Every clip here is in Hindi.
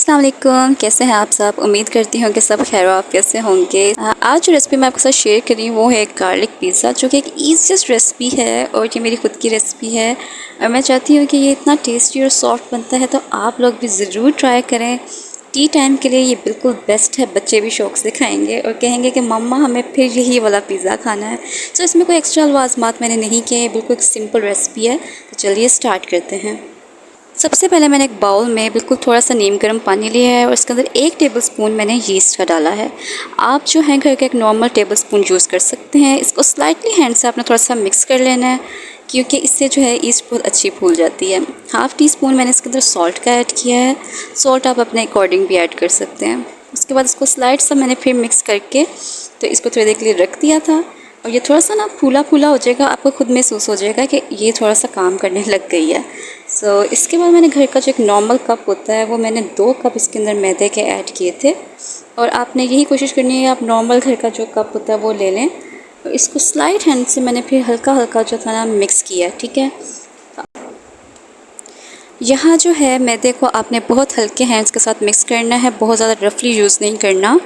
अस्सलाम वालेकुम, कैसे हैं आप सब। उम्मीद करती हूँ कि सब खैर आफियत से होंगे। आज जो रेसिपी मैं आपके साथ शेयर कर रही हूँ वो है गार्लिक पिज़्ज़ा, जो कि एक ईजीएस्ट रेसिपी है और ये मेरी खुद की रेसिपी है और मैं चाहती हूँ कि ये इतना टेस्टी और सॉफ्ट बनता है तो आप लोग भी ज़रूर ट्राई करें। टी टाइम के लिए ये बिल्कुल बेस्ट है, बच्चे भी शौक़ से खाएंगे और कहेंगे कि मम्मा हमें फिर यही वाला पिज़्ज़ा खाना है। तो इसमें कोई एक्स्ट्रा लवाज़मात मैंने नहीं किए, बिल्कुल एक सिंपल रेसिपी है। तो चलिए स्टार्ट करते हैं। सबसे पहले मैंने एक बाउल में बिल्कुल थोड़ा सा नीम गर्म पानी लिया है और इसके अंदर 1 टेबलस्पून मैंने यीस्ट का डाला है। आप जो है घर का एक नॉर्मल टेबलस्पून यूज़ कर सकते हैं। इसको स्लाइटली हैंड से आपने थोड़ा सा मिक्स कर लेना है क्योंकि इससे जो है यीस्ट बहुत अच्छी फूल जाती है। हाफ़ टी स्पून मैंने इसके अंदर सॉल्ट का ऐड किया है। सॉल्ट आप अपने अकॉर्डिंग भी ऐड कर सकते हैं। उसके बाद इसको स्लाइड सा मैंने फिर मिक्स करके तो इसको थोड़ी देर के लिए रख दिया था और ये थोड़ा सा ना फूला फूला हो जाएगा, आपको खुद महसूस हो जाएगा कि ये थोड़ा सा काम करने लग गई है। इसके बाद मैंने घर का जो एक नॉर्मल कप होता है वो मैंने 2 कप इसके अंदर मैदे के ऐड किए थे और आपने यही कोशिश करनी है आप नॉर्मल घर का जो कप होता है वो ले लें। और इसको स्लाइड हैंड से मैंने फिर हल्का हल्का जो था ना मिक्स किया, ठीक है। यहाँ जो है मैदे को आपने बहुत हल्के हैंड्स के साथ मिक्स करना है, बहुत ज़्यादा रफली यूज़ नहीं करना।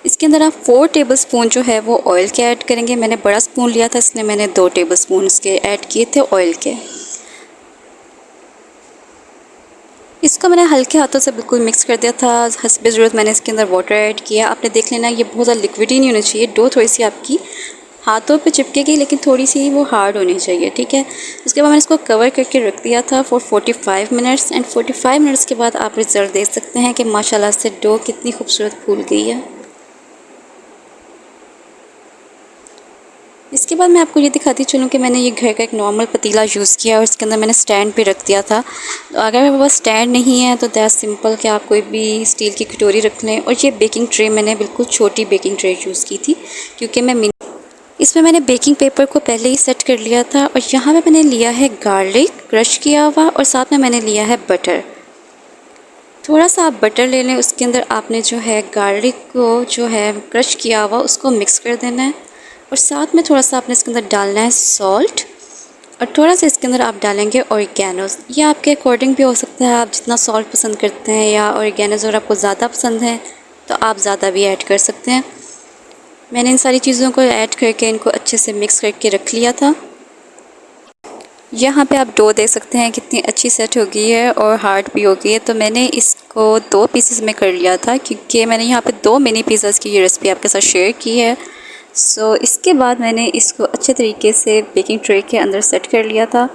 इसके अंदर आप 4 टेबलस्पून जो है वो ऑयल के ऐड करेंगे। मैंने बड़ा स्पून लिया था इसलिए मैंने 2 टेबलस्पून इसके ऐड किए थे ऑयल के। इसको मैंने हल्के हाथों से बिल्कुल मिक्स कर दिया था। हस्बे ज़रूरत मैंने इसके अंदर वाटर ऐड किया। आपने देख लेना ये बहुत ज़्यादा लिक्विड ही नहीं होनी चाहिए, डो थोड़ी सी आपकी हाथों पे चिपकेगी लेकिन थोड़ी सी वो हार्ड होनी चाहिए, ठीक है। उसके बाद मैंने इसको कवर करके रख दिया था फॉर 45 मिनट्स एंड 45 मिनट्स के बाद आप रिज़ल्ट देख सकते हैं कि माशाल्लाह से डो कितनी खूबसूरत फूल गई है। इसके बाद मैं आपको ये दिखाती चलूँ कि मैंने ये घर का एक नॉर्मल पतीला यूज़ किया और इसके अंदर मैंने स्टैंड पे रख दिया था। तो अगर मेरे पास स्टैंड नहीं है तो दैट सिंपल कि आप कोई भी स्टील की कटोरी रख लें। और ये बेकिंग ट्रे मैंने बिल्कुल छोटी बेकिंग ट्रे यूज़ की थी क्योंकि इसमें मैंने बेकिंग पेपर को पहले ही सेट कर लिया था। और यहाँ पे मैंने लिया है गार्लिक क्रश किया हुआ और साथ में मैंने लिया है बटर। थोड़ा सा आप बटर ले लें, उसके अंदर आपने जो है गार्लिक को जो है क्रश किया हुआ उसको मिक्स कर देना है और साथ में थोड़ा सा आपने इसके अंदर डालना है सॉल्ट और थोड़ा सा इसके अंदर आप डालेंगे ऑरिगेनोस। ये आपके अकॉर्डिंग भी हो सकता है, आप जितना सॉल्ट पसंद करते हैं या ऑरिगेनोस और आपको ज़्यादा पसंद है तो आप ज़्यादा भी ऐड कर सकते हैं। मैंने इन सारी चीज़ों को ऐड करके इनको अच्छे से मिक्स करके रख लिया था। यहाँ पे आप डो देख सकते हैं कितनी अच्छी सेट हो गई है और हार्ड भी हो गई है। तो मैंने इसको 2 पीसेस में कर लिया था क्योंकि मैंने यहाँ पे 2 मिनी पिज़्ज़ाज़ की ये रेसिपी आपके साथ शेयर की है। इसके बाद मैंने इसको अच्छे तरीके से बेकिंग ट्रे के अंदर सेट कर लिया था।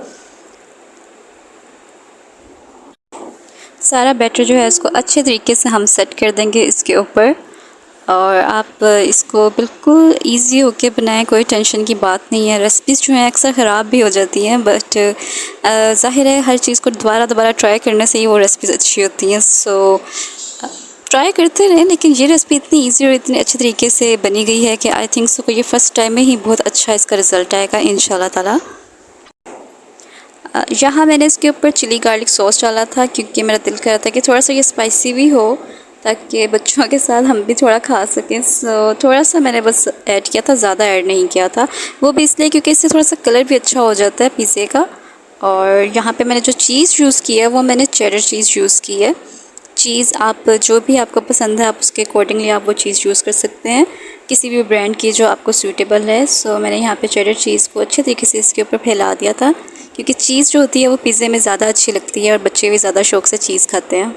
सारा बैटर जो है इसको अच्छे तरीके से हम सेट कर देंगे इसके ऊपर और आप इसको बिल्कुल इजी होके बनाएं, कोई टेंशन की बात नहीं है। रेसिपीज़ जो हैं अक्सर ख़राब भी हो जाती हैं बट ज़ाहिर है हर चीज़ को दोबारा ट्राई करने से ही वो रेसिपीज़ अच्छी होती हैं। ट्राई करते रहें, लेकिन ये रेसिपी इतनी इजी और इतने अच्छे तरीके से बनी गई है कि आई थिंक सो ये फ़र्स्ट टाइम में ही बहुत अच्छा इसका रिज़ल्ट आएगा इंशाल्लाह ताला। यहाँ मैंने इसके ऊपर चिली गार्लिक सॉस डाला था क्योंकि मेरा दिल कर रहा था कि थोड़ा सा ये स्पाइसी भी हो ताकि बच्चों के साथ हम भी थोड़ा खा सकें। थोड़ा सा मैंने बस ऐड किया था, ज़्यादा ऐड नहीं किया था। वो भी इसलिए क्योंकि इससे थोड़ा सा कलर भी अच्छा हो जाता है पिज़्ज़े का। और यहाँ पे मैंने जो चीज़ यूज़ की है वो मैंने चेडर चीज़ यूज़ की है। चीज़ आप जो भी आपको पसंद है आप उसके अकॉर्डिंगली आप वो चीज़ यूज़ कर सकते हैं, किसी भी ब्रांड की जो आपको सूटेबल है। मैंने यहाँ पे चेडर चीज़ को अच्छे तरीके से इसके ऊपर फैला दिया था क्योंकि चीज़ जो होती है वो पिज़्ज़े में ज़्यादा अच्छी लगती है और बच्चे भी ज़्यादा शौक़ से चीज़ खाते हैं।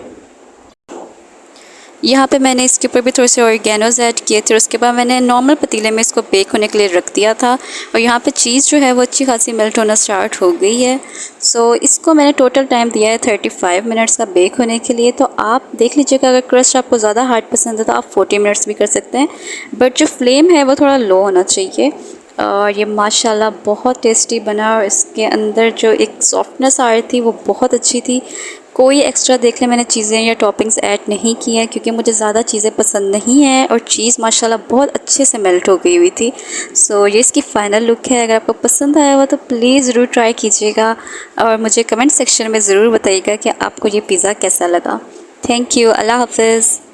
यहाँ पे मैंने इसके ऊपर भी थोड़े से ऑरिगेनोस ऐड किए थे। उसके बाद मैंने नॉर्मल पतीले में इसको बेक होने के लिए रख दिया था और यहाँ पे चीज़ जो है वो अच्छी खासी मेल्ट होना स्टार्ट हो गई है। इसको मैंने टोटल टाइम दिया है 35 मिनट्स का बेक होने के लिए। तो आप देख लीजिएगा, अगर क्रस्ट आपको ज़्यादा हार्ड पसंद है तो आप 40 मिनट्स भी कर सकते हैं, बट जो फ्लेम है वो थोड़ा लो होना चाहिए। और ये माशाल्लाह बहुत टेस्टी बना और इसके अंदर जो एक सॉफ्टनेस आ रही थी वो बहुत अच्छी थी। कोई एक्स्ट्रा देख लें मैंने चीज़ें या टॉपिंग्स ऐड नहीं की हैं क्योंकि मुझे ज़्यादा चीज़ें पसंद नहीं हैं और चीज़ माशाल्लाह बहुत अच्छे से मेल्ट हो गई हुई थी। ये इसकी फ़ाइनल लुक है। अगर आपको पसंद आया हुआ तो प्लीज़ ज़रूर ट्राई कीजिएगा और मुझे कमेंट सेक्शन में ज़रूर बताइएगा कि आपको ये पिज़्ज़ा कैसा लगा। Thank you. अल्लाह हाफ़िज़।